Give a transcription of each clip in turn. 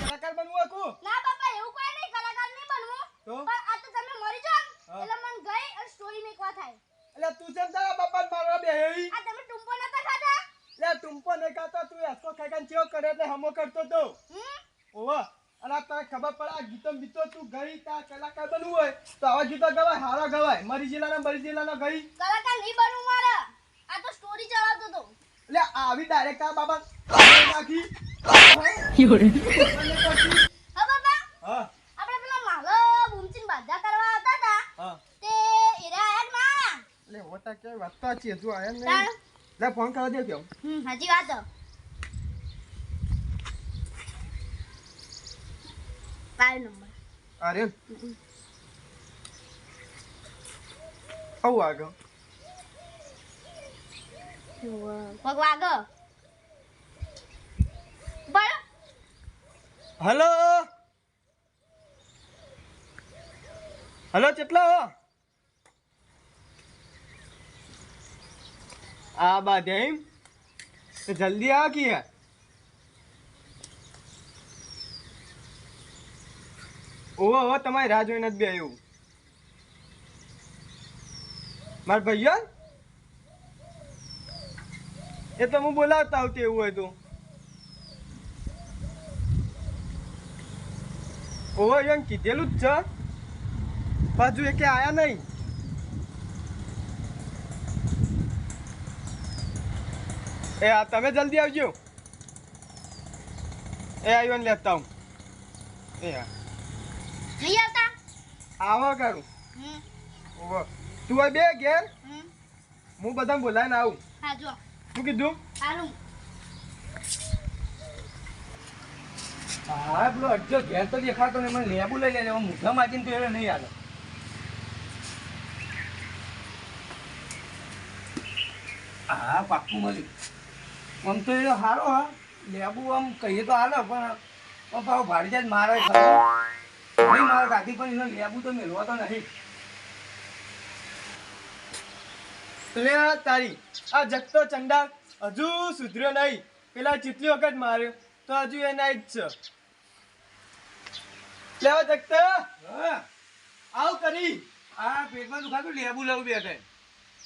કલાકાર બનવું આખું ના બાપા એવું કોઈ નહીં કલાકાર નહીં બનવું તો પણ આ તો તમે મરી જાઓ એટલે મન ગઈ અને સ્ટોરી મેકવા થાય એટલે તું જેમ તારા બાપા મારવા બેહી આ તમે ટુંપો નતા ખાતા એટલે ટુંપો નહીં ખાતો તું એસકો ખાઈ ચેવો કરે એટલે હમો કરતો તો ઓવા અને આ તને ખબર પડે આ ગીતો બીતો તું ગઈ તા કલાકાર બનવું હોય તો આવા ગીતો ગવાય હારા ગવાય મરી જિલ્લાના ગઈ કલાકાર નહીં બનવું મારે આ તો સ્ટોરી ચલાવતો તો એટલે આવી ડાયરેક્ટ આ બાબા નાખી હા બાપા હા આપણે પેલા માલો બૂમચીન બાધા કરવા આવતા હતા હા તે એરા આયા ના એટલે હોતા કે વાત તો છે તું આયા નહીં તાણ લે ફોન કરવા દે કેમ હાજી વાત તારો નંબર અરે આવું આગળ પગ વાગ બળ હલો હલો કેટલા હો આ બાધે એમ તો જલ્દી આવ કી ઓહો તમારી રાહ જોઈને જ બે આવ્યું મારા ભૈયા એ તો હું બોલાવતા આવતી એવું હોય તો ઓહો એમ કીધેલું જ છે પાછું એ કે આયા નહીં એ આ તમે જલ્દી આવજો એ આવ્યો ને લેતા હું એ હા નહીં આવતા આવો કરું ઓહો તું આ બે ઘેર હું બધા બોલાવીને આવું હા જો શું કીધું હાલું હા પેલો અડધો ઘેર તો દેખાતો ને મને લેબુ લઈ લે મુઠા માચીને તો એને નહીં આવે હા પાક્કું મળ્યું આમ તો એ સારો હા લેબુ આમ કહીએ તો હાલે પણ ભાવ ભાડી જાય મારે ખબર નહીં મારે કાઢી પણ એનો લેબુ તો મેળવો તો નહીં લે તારી આ જગતો ચંડા હજુ સુધર્યો નહીં પેલા ચીટલી વખત માર્યો તો હજુ એના જ છે લેવા જગતા આવ કરી આ પેટમાં દુખાતું લેબુ લેવું બે થાય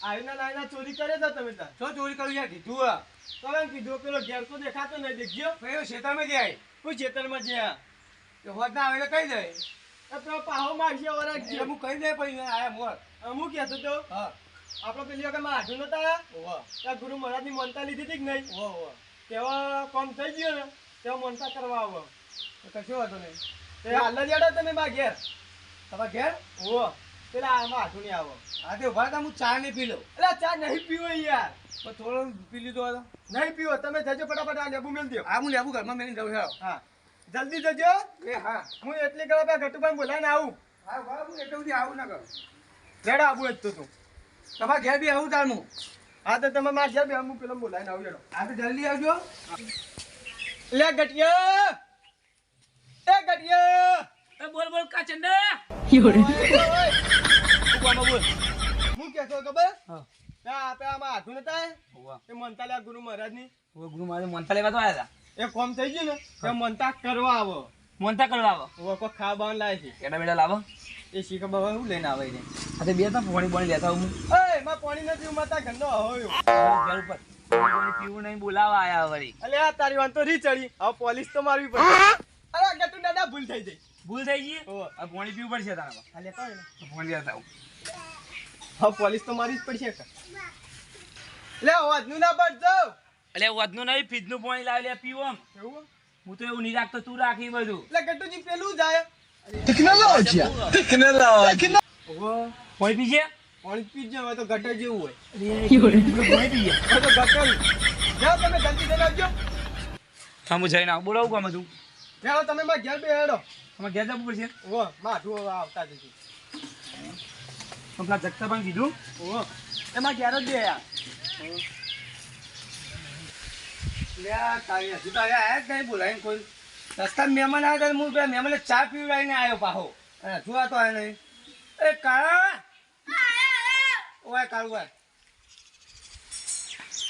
આઈના ચોરી કરે છે તમે ત્યાં શું ચોરી કર્યું યાર કીધું આ તમે કીધું પેલો ઘેર તો દેખાતો નહીં દેખ્યો કયો ખેતરમાં જાય કોઈ ખેતરમાં જ્યાં હોત ના આવે કઈ જાય પેલો પાહો મારશે વરા હું કઈ જાય પછી આયા મોર હું કહેતો તો હા આપણે પેલી વખત માં હાજુ નતા ત્યાં ગુરુ મહારાજની મનતા લીધી હતી કે નહીં તેવા કામ થઈ ગયો ને તેવા મનતા કરવા આવો કશો વાંધો નહીં તે હાલ જ યાડો તમે મા ઘેર તમારા ઘેર ઓ પેલા આમાં હાથું નહીં આવો હા તે ઉભા હતા હું ચા નહીં પી લઉં એટલે ચા નહીં પીવો યાર પણ થોડો પી લીધો હતો નહીં પીવો તમે જજો ફટાફટ આ લેબુ મેળ દો હા હું લેબુ ઘરમાં મેળીને જાઉં હા જલ્દી જજો એ હા હું એટલી કરવા પેલા ઘટુભાઈ બોલાવીને આવું હા બરાબર હું એટલે સુધી આવું ના કરું લેડા આવું જ તો તું તમારા ઘેર બી આવું તારનું હા તો તમે મારા ઘેર બી હું પેલા બોલાવીને આવું જડો હા તો જલ્દી આવજો લે ગટિયા એ ગટિયા બોલ બોલ કા ચંડા બોલ હું કહેતો ખબર હા આપણે આમાં હાથું નતા એ મનતા લ્યા ગુરુ મહારાજની ગુરુ મારે મોનતા લેવા તો આવ્યા એ કોમ થઈ ગયું ને તે મનતા કરવા આવો હતા મોનતા કરવા આવો કોઈ ખાવા બાવન લાવે છે કેડા બેડા લાવો એ શીખા બાબા શું લઈને આવે છે આ બે તો પાણી પાણી લેતા હું એ માં પાણી નથી ઉમાતા ગંદો હોયો ઘર ઉપર પાણી પીવું નહીં બોલાવા આયા વળી અલે આ તારી વાન તો રી ચડી હવે પોલીસ તો મારવી પડે અરે ગટુ દાદા ભૂલ થઈ જઈ ભૂલ થઈ ગઈ ઓ આ પાણી પીવું પડશે તારા આ લેતો હોય ને પાણી લેતા આવું હવે પોલીસ તો મારી જ પડશે લે વાજનું ના બળ જાવ એટલે વધનું નહીં ફીજનું પાણી લાવી લે પીવો આમ એવું હું તો એવું નહીં રાખતો તું રાખી બધું એટલે ગટુજી પેલું જાય Tecnologia! Tecnologia! ઓહો પાણી પીજે પાણી પી જ હોય તો ગટર જેવું હોય પાણી પીજે હવે તો ગટર જાઓ તમે જલ્દી જઈને આવજો હા હું જઈને આવું બોલાવું કામ હતું જાઓ તમે મારા ઘેર બે હેડો તમારે ઘેર જવું પડશે ઓહો માઠું હવે આવતા જશે પેલા જગતા પણ કીધું ઓહો એમાં ઘેર જ બે યાર લે તારી હજુ તો આયા જ નહીં બોલાય કોઈ રસ્તા મહેમાન આવ્યા હું પેલા મહેમાને ચા પીવડાવીને આવ્યો પાહો હજુ આ તો આવ્યો નહીં એ કાળા ઓય કાળું ભાઈ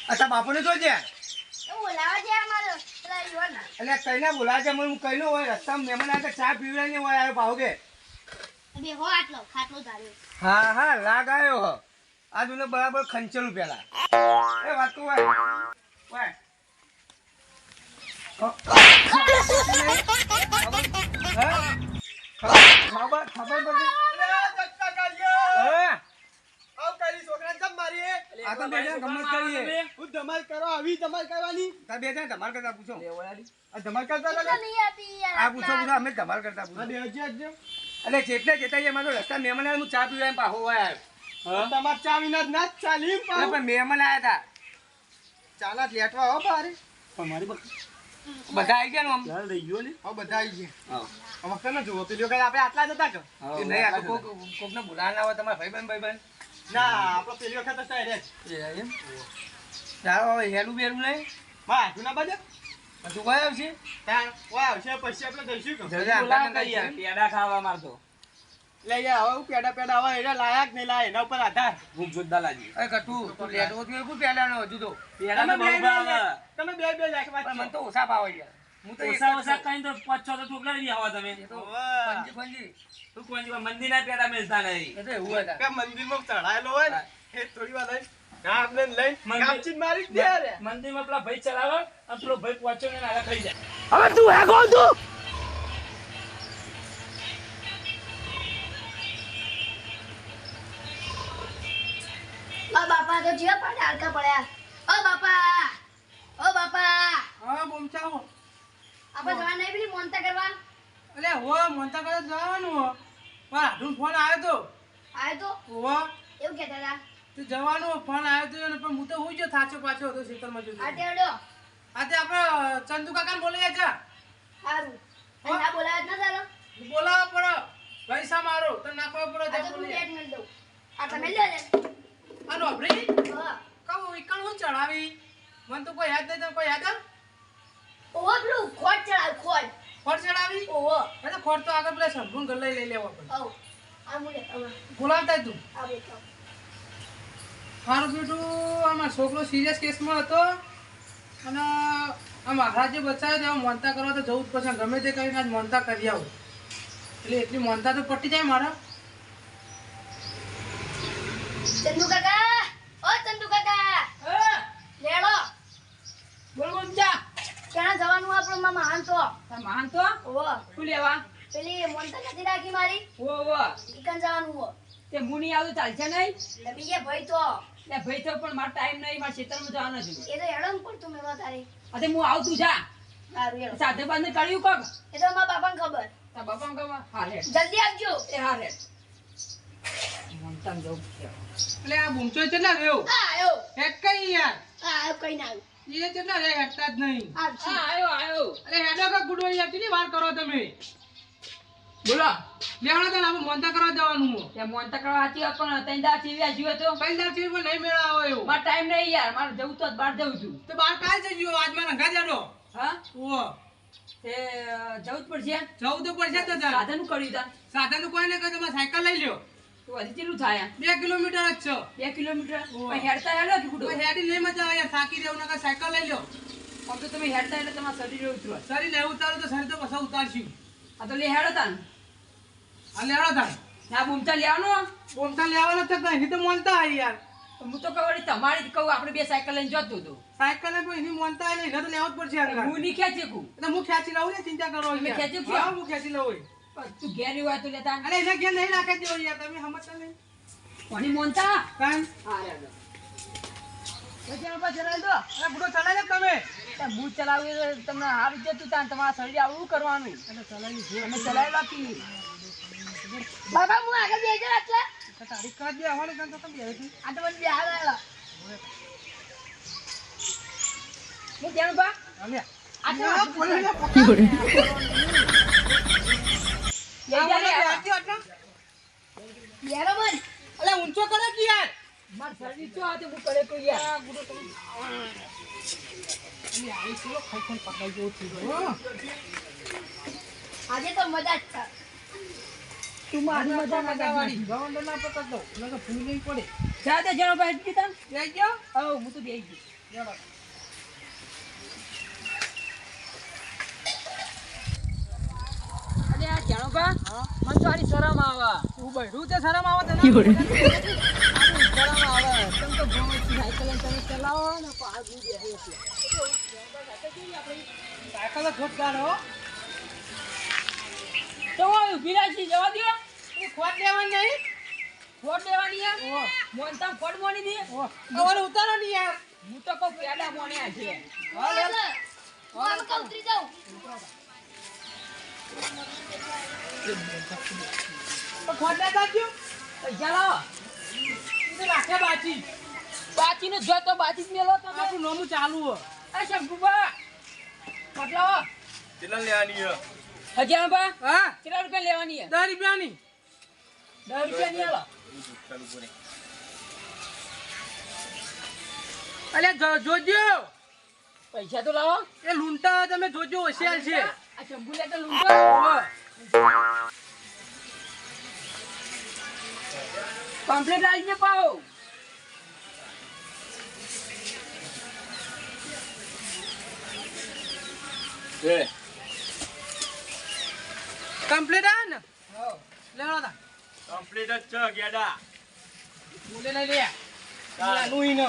અચ્છા બાપુને જોજે બોલાવા છે અમારો પેલા બોલાય ઈવન. એટલે કઈને બોલાવે છે મને હું કઈનો હોય રસ્તામાં મહેમાન આવે તો ચા પીવડાવીને હોય આવ્યો ભાવ કે બે હો આટલો ખાટલો ધાર્યો. હા હા લાગ આવ્યો હ આ તું બરાબર ખંચેલું પેલા એ વાત તો હોય હોય રસ્તા મહેમાન હું ચા પીવા પાહો તમારે ચા વિના જ ના ચાલી પણ મહેમાન આવ્યા હતા ચાલા લેટવા હો બારે મારી બધા આવી ગયા ને આમ રહી ગયો ને હા બધા આવી ગયા આમાં કેમ જુઓ પેલી વખત આપણે આટલા જ હતા કે નહીં આ તો કોકને બોલાવવાના હોય તમારા ભાઈબંધ ના આપણે પેલી વખત હતા એમ ચાલો હવે હેલું બેલું નહીં હા જૂના બાજુ તું કઈ આવશે ત્યાં કોઈ આવશે પછી આપણે જઈશું પેડા ખાવા મારતો લઈ જા હવે પેડા પેડા હવે એને લાયક નહીં લાય એના ઉપર આધાર ભૂખ જોરદાર લાગી અરે કટુ તું લેટો તો એવું પેડા નો હજુ તો પેડા તો બહુ ભાવે. તમે બે લાખ વાત મને તો ઓછા ભાવ યાર હું તો ઓછા કઈ તો 5-6 તો ઠોકરા દી આવા તમે પંજી તું કોઈ મંદિર ના પેડા મેલતા નહીં એ તો એવું હતા કે મંદિરમાં ચડાયેલો હોય ને એ થોડી વાર લઈ ના આપણે લઈ કાપચીન મારી દે રે મંદિરમાં પેલા ભાઈ ચલાવે અને પેલો ભાઈ પહોંચ્યો ને નાલા ખાઈ જાય. હવે તું હે કોણ તું ઓ બાપા તો જીવા પાડે હાડકા પડ્યા. ઓ બાપા, ઓ બાપા, હા બોમચાઓ આપણે જવા નહીં પેલી મોનતા કરવા. અલે હો મોનતા કરે જવાનું હો પણ આધું ફોન આવ્યો તો આયો તો હો એવું કહેતા હતા. તે જવાનું ફોન આવ્યો તો ને પણ હું તો હુઈ ગયો થાચો પાછો હતો ખેતરમાં જો આ ટેવડો આજે આપણે ચંદુ કાકાને બોલાવ્યા છે સારું. અને ના બોલાવે જ ના ચાલો. બોલાવા પડે પૈસા મારો તો નાખવા પડે આ તો તો તું બોલે લેટ મેલ દઉં. આ તમે લે લે. આ નોબરી હા. કહું ઈકણ હું ચડાવી મને તો કોઈ યાદ નહીં તને કોઈ યાદ આ ઓવો પેલું ખોટ ચડાવ ખોટ. ખોટ ચડાવી ઓવો. એ તો ખોટ તો આગળ પેલા સંભૂન ઘર લઈ લેવા પડે ઓ આ મુલે હવે બોલાવતા તું આ બેઠો. મારું બેટું આમાં છોકરો સિરિયસ કેસમાં હતો અને આ મહારાજે બચાવ્યો તેમાં મોનતા કરવા તો જવું જ પડશે ગમે તે કરીને આજ મોનતા કરી આવું એટલે એટલી મોનતા તો પટી જાય મારા ચંદુ કાકા, ઓ ચંદુ કાકા, લેડો. બોલ બોલ જા. ક્યાં જવાનું આપણું માં મહાન તો? મહાન તો ઓવો. શું લેવા? પેલી મોનતા નથી રાખી મારી. ઓ ઈકન જવાનું હો. તે મુની આવું ચાલશે નહીં? એટલે બીજે ભાઈ તો લે ભાઈ તો પણ મારો ટાઈમ નહીં, મારા ખેતરમાં જવાનું છે. એ તો હેડો પડતું મેળવા તારે. અતે હું આવું તું જા. સારું હેડો. સાથે બાંધને કર્યું કોક? એ તો મારા બાપાને ખબર. તા બાપા કહેવા હા રે. જલ્દી આવજો. એ હા રે. મોનતામ જવું છે. એટલે આ બૂમચો કેટલા રહ્યો આ આયો. હેટ કઈ યાર આ આયો કઈ ના આવ્યું. એ કેટલા રે હેટતા જ નહીં આવશે. હા આયો. અરે હેડો કે ગુડવા યાર કેટલી વાર કરો તમે બોલો. લેવડો તો આપણે મોનતા કરવા જવાનું હું તે મોનતા કરવા આતી પણ તઈ દા ચીવી આજીઓ તો. કઈ દાર ચીજ નહીં મેળાવો એવું મારો ટાઈમ નહીં યાર, મારે જવું તો બહાર જવું છું. તો બાર કાલ જજો આજ મારા ઘા જાડો હા ઓ તે જવું જ પડશે. જવું તો પડશે તો જા સાધન કર્યું તા સાધન તો કોઈ ને કહે તમે સાયકલ લઈ લ્યો તો હજી કેટલું થાય? 2 કિલોમીટર જ છો 2 કિલોમીટર. ઓહ. પણ હેડતા હેડો કે ગુડો? તો હેડી નહીં મજા આવે યાર થાકી રહેવું નકર સાયકલ લઈ લ્યો આમ તો તમે હેડતા એટલે તમારા શરીર ઉતરો. શરીર ને ઉતારો તો શરીર તો પાછા ઉતારશું આ તો લે હેડો તાન. આ લેવડો થાય ના બૂમતા લેવાનો. બોમતા લેવાનો તો કઈ તો મોનતા આવી યાર તો હું તો કહું વળી તમારી જ કહું, આપણે બે સાયકલ લઈને જતો હતો. સાયકલ ને કોઈ એની મોનતા આવી એને તો લેવો જ પડશે યાર હું નહીં ખેંચી શકું. એટલે હું ખેંચી લઉં ને ચિંતા કરો તમે યાર. ખેંચી છો? હા હું ખેંચી લઉં પણ તું ઘેર હોય તો લેતા. અરે એને ઘેર નહીં રાખે દેવો યાર તમે સમજતા નહીં કોની મોનતા? કાંઈ હા રે. પછી ઉપર ચલાવી દો. અરે બુડો ચલાવી લે તમે તે હું ચલાવી તો તમને સારું જતું તાન તમારા શરીર આવડું કરવાનું. એટલે ચલાવી તમે ચલાવી બાકી. બાપા હું આગળ બેસજો એટલે. તારીખ કાઢ દે આવવાનું કાં તો તમે બેઠી આ તો મને બેહાર આવ્યા. હું ત્યાં બા. અમે આ તો આ બોલે લે બેહારો બન. અલે ઊંચો કરે કે યાર માર શરીર તો આ તો હું કરે કોઈ યાર. આ બુડો તમે અમે આવી ચલો ખાઈ પકાઈ જેવું થઈ ગયું આજે તો મજા જ છે. તું મારી મજા ના વાળી ગવંડો ના પકડ દો નકર ભૂલ નહીં પડે જાતે જણો ભાઈ કીધા. જઈ ગયો હા હું તો બેહી ગયો. શંકુભા મને તો આની શરમ આવે તું બૈરું તે શરમ આવે તને શરમ આવે તમે તો ભણો સાયકલ તમે ચલાવો ને પાર બુજે હે સાયકલ ખોટદાર હો તો ઊભી રાખી જવા દો એ ખોટ લેવાની નહીં ફોટ દેવાની યાર ઓ મોનતા ફોટ મોની દે ઓ હવે ઉતારો ની યાર હું તો કહું પેડા મોને આ છે હું આમ કા ઉતરી જાઉં તો ખોટ લેતા ક્યું પૈસા લાવો તો રાખે બાચી બાચીને જો તો બાચી જ મેલો તમે આપણું નોમું ચાલુ હો આ શંકુભા ફોટ લાવો કેટલા લેવાની હે હજાર બા હા કેટલા રૂપિયા લેવાની છે 10 રૂપિયાની 10 રૂપિયા ની આલો અલ્યા જોજો પૈસા તો લાવો એ લૂંટા તમે જોજો હોશિયાર છે આ શંભુ લે તો લૂંટો કમ્પ્લીટ આવીને પાઓ કમ્પ્લીટ આ ને લેવાનો તા કમ્પ્લીટ જ છે ગેડા મુલે લઈ લે નાનું ઈ ન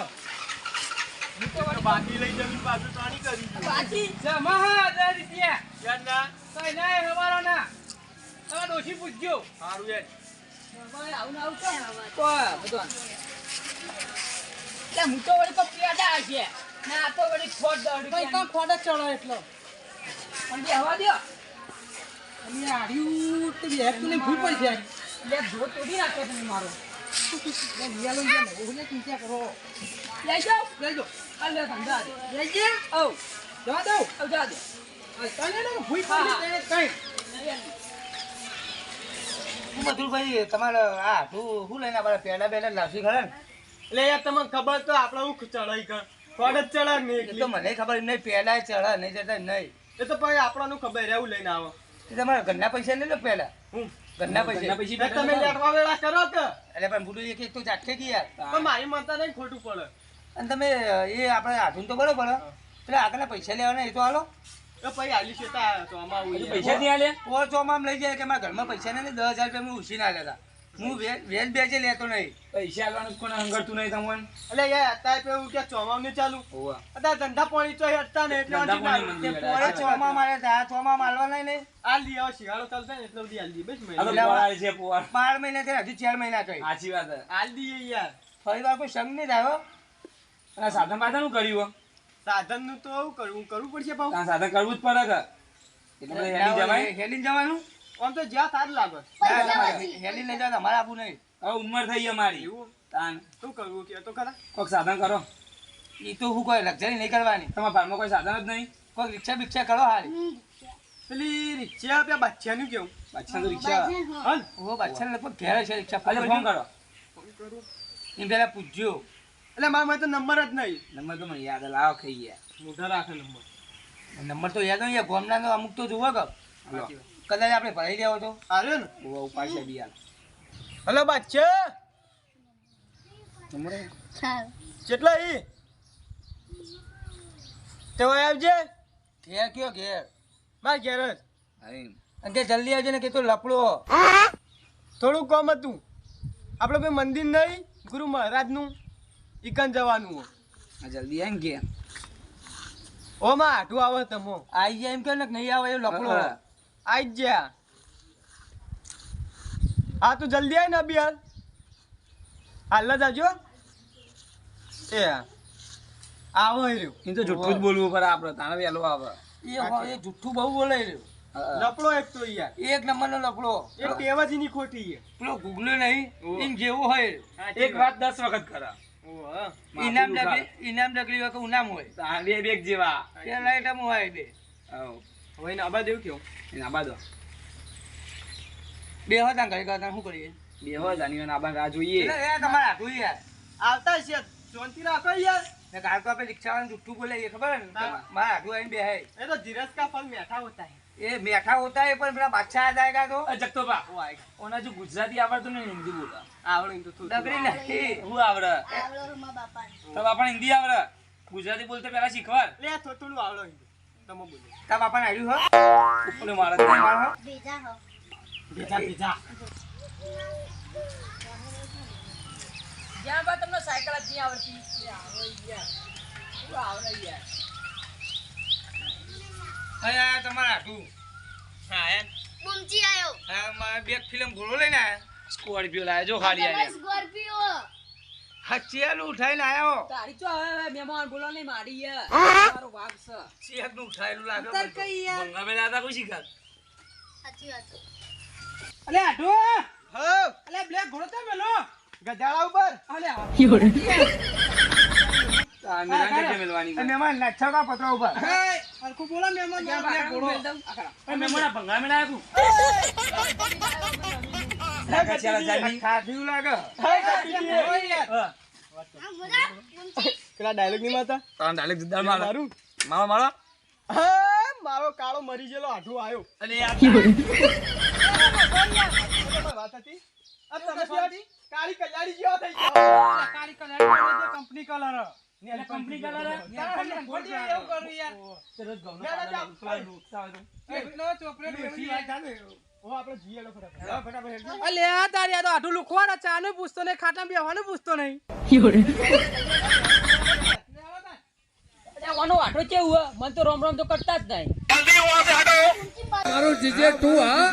બાકી લઈ જમી પાછું તાણી કરી દીધું. બાચી જમા હા 10 રૂપિયા ગેડા કઈ ના હવારો ના તમે ડોશી પૂછજો સારું યાર આવું ને આવું તો બધું એટલે હું તો વળી તો પેડા છે ના આ તો વળી ખોટ દોડી કઈ કામ ખોટ જ ચડો એટલો પણ બે હવા દ્યો અને આડ્યું તો બે હેડ ને ભૂલ પડી જાય લે જો તોડી નાખો તમે મારો લે લીયા લઈ જાય ઓને ચિંતા કરો લઈ જાઓ લઈ જો આ લે ધંધા દે લઈ જે ઓ જવા દઉં આવ જા દે તને ને ભૂલ પડી કઈ મથુરભાઈ તમારે આ શું લઈને આપણે પેલા બેલા લાવશી ખરા ને એટલે યાર તમને ખબર તો આપણે હું ચડાઈ કર ખોટ જ ચડાય ને એ એકલી. તો મને ખબર નહીં પેલા ચડા નહીં જતા નહીં એ તો પછી આપણને ખબર રહેવું લઈને આવો એ તમારા ઘરના પૈસા લઈ લો પેલા હું ઘરના પૈસા એટલે તમે લેટવા વેળા કરો કે એટલે પણ બુડું એક તો જાટકે ગઈ યાર તો મારી માનતા નહીં ખોટું પડે અને તમે એ આપણે હાથું તો બરોબર એટલે આગળના પૈસા લેવાના એ તો હાલો એ પછી આલી છે તા તો આમાં આવું યાર. પૈસા નહીં આલે ઓર ચોમામ લઈ જાય કે મારા ઘરમાં પૈસા નહીં 10,000 રૂપિયા હું ઉછી ના લેતા હું વેજ બેચે લેતો નહીં પૈસા આલવાનું કોને હંગરતું નહીં તમને એટલે યાર અત્યારે તો એવું કે ચોમામ ને ચાલુ ઓવા અત્યારે ધંધા પાણી તો હટતા ને એટલે ધંધા વાંચી પાણી ના મંદી આવે. ઓરે ચોમા મારે આ ચોમા માલવાના નહીં આ લી આવો શિયાળો ચાલતા ને એટલે બધી આલ દી બસ આ તો મહિને પોળા છે પોળ 12 મહિના થયા હજુ 4 મહિના થઈ સાચી વાત છે આલ દઈએ યાર ફરી વાર કોઈ સંગ નહીં થયો અને સાધન બાધન નું કર્યું સાધન નું તો કરવું પડશે પાછું. ત્યાં સાધન કરવું જ પડે કે એટલે બધે હેડી જવાય હેલીને જવાનું આમ તો જ્યાં સારું લાગે હેલી નહીં જવાનું અમારે આપવું નહીં હવે ઉંમર થઈ ગઈ અમારી એવું તાન શું કરવું કે તો ખરા કોઈક સાધન કરો એ તો હું કોઈ લક્ઝરી નહીં કરવાની તમારા ભારમાં કોઈ સાધન જ નહીં કોઈ રિક્ષા બિક્ષા કરો હારી પેલી રિક્ષા પેલા બચ્ચાનું કેવું પાછા તો રિક્ષા હલ ઓ બાદશાહ લગભગ ઘેરે છે રિક્ષા અરે ફોન કરો એમ પેલા પૂછજો એટલે મારા માટે નંબર જ નહીં નંબર તો મને યાદ લાવો ખાઈ ગયા મોઢા રાખે નંબર નંબર તો યાદ હોય ગોમના તો અમુક તો જુઓ કે કદાચ આપણે ભરાઈ ગયા તો આવ્યો ને ઓવા ઉપાડશે બી યાર હલો બચ્ચા નંબર સારું કેટલા ઈ તે હોય આવજે ઘેર કયો ઘેર માર ઘેર જ અને કે જલ્દી આવજો ને કે તો લપડો થોડું કામ હતું આપણે કોઈ મંદિર નહીં ગુરુ મહારાજનું ઈકન જવાનું હો આ જલ્દી આવીને કે ઓ માં આઠું આવે તમો આઈ જાય એમ કે ને કે નહીં આવે એ લપડો આઈ જ જ્યાં હા તું જલ્દી આય ને અભી હાલ જ આવજો એ આવો રહ્યો એ તો જુઠ્ઠું જ બોલવું પડે આપણે તારે વહેલો આવે એ જુઠ્ઠું બહુ બોલાઈ રહ્યું લપડો એક તો યાર એક નંબરનો લપડો એક ટેવા જ ની ખોટી છે પેલો ગુગલો નહીં એમ જેવો હોય એક વાત 10 વખત કરે ઇનામ ડગરી હોય કે ઉનામ હોય તાર બે બેગ જેવા પેલા આઈટમ હોય બે આવ હવે એને આબા દેવું કેવું એને આબા દો બે હતા ઘરે કરતા શું કરીએ બે હોય જાની આબા રાહ જોઈએ એટલે એ તમારે હાથું યાર આવતા છે શાંતિ રાખો યાર ને કાલ તો આપણે રિક્ષાવાળાને જુઠ્ઠું બોલે એ ખબર ને હા. મારા હાથું આવીને બે હે એ તો ધીરજ કા ફલ મીઠા હોતા હે એ મેઠા હોતા હે પણ પેલા બાદશાહ આ જાયગા તો જગતો બા ઓના જો ગુજરાતી આવડતું ને હિન્દી બોલતા આવડે તો થોડું ડગરી નથી હું આવડે આવડો રૂમા બાપાને તો બાપા હિન્દી આવડે ગુજરાતી બોલતા પેલા શીખવાડ લે થોડું આવડો તમે બોલો તાર બાપાને આવ્યું હો ઉપલે મારે મારો ભેજા હો ભેજા ભેજા જ્યાં બા તમને સાયકલ જ નહીં આવડતી આવડે યાર શું આવડે યાર અરે આ તમારા હાટું હા એમ બુમચી આયો આ મારે બે ફિલ્મ ઘોડો લઈને આયા સ્કોર્પિયો લાવ્યો જો ખાલી તમારે સ્કોર્પિયો હા ચેલું ઉઠાઈને આયો તારી ચો હવે મહેમાન બોલો નહીં મારી યાર મારો ભાગ છે ચેકનું ઉઠાયેલું લાગે અંતર કઈ યાર બંગામે લાતા કોઈ શીખાત સાચી વાત અલે આઢો હો અલે બ્લેક ઘોડો તો મેલો ગજાળા ઉપર અલે આ મેરા કે મેલવાની મહેમાન લચ્છા પતરા ઉપર હરખું બોલા મહેમાન બ્લેક ઘોડો મહેમાન બંગામે લાયા ખાધ્યું લાગે આ મજા બુમચી પેલા ડાયલોગ ની માતા તારા ડાયલેક્ટ જુદા મારું મારો હા મારો કાળો મરી ગયેલો આઢો આવ્યો અને યાર વાત હતી આ તમે શું કાળી કલ્યાણી જેવો થઈ ગયો કાળી કલ્યાણી જે કંપની કલર ને કંપની કલર એવું કરું યાર સરસ ગૌનો ચોકલેટ વેચી વાત ચાલે ઓ આપણે જીએ લો ફટાફટ અલે આ તારી આ તો આઢું લુખવાડા ચાનું પૂછતો નહીં ખાટા બેવાનું પૂછતો નહીં વાનો આટો કેવું મને તો રોમ રોમ તો કરતા જ નહીં બુમચી મારો જીજે તું હા